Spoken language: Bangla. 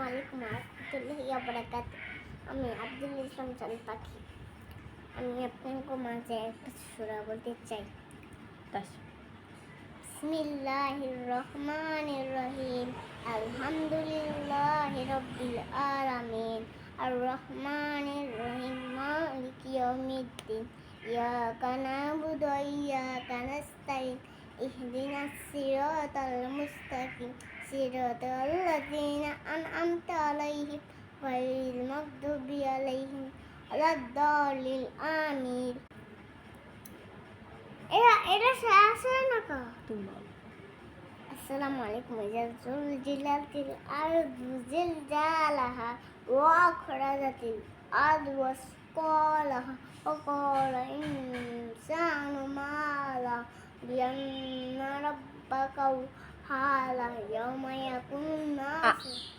আলাইকুম ওয়া রাহমাতুল্লাহি ওয়া বারাকাতুহু। আমি আব্দুল ইসলাম চাঁদ পাখি। আমি আপনাদের মাঝে একটা সূরা বলতে চাই। বিসমিল্লাহির রহমানির রহিম। আলহামদুলিল্লাহি রাব্বিল আলামিন। আর রহমানির রহিম মালিকি ইয়াউমিদ্দিন। ইয়াকা না'বুদু ওয়া ইয়াকা নাস্তাইন। ইহদিনাস সিরাতাল মুস্তাকিম। সিরাতাল লাযিনা আন'আমতা আলাইহিম গায়রিল মাগদুবি আলাইহিম ওয়ালাদ-দাল্লিন। আমিন। এটা আসে না কা আসসালামু আলাইকুম ওয়াজুল জিলাতিল আরদু জিলজালাহা ওয়া আখরাজাতিল আরদু ওয়াসকালাহা ওয়া ক্বালা ইনসানু মা লাহা বিআন্না রাব্বাকা হালা ইয়াওমা ইয়াকুনুন নাসু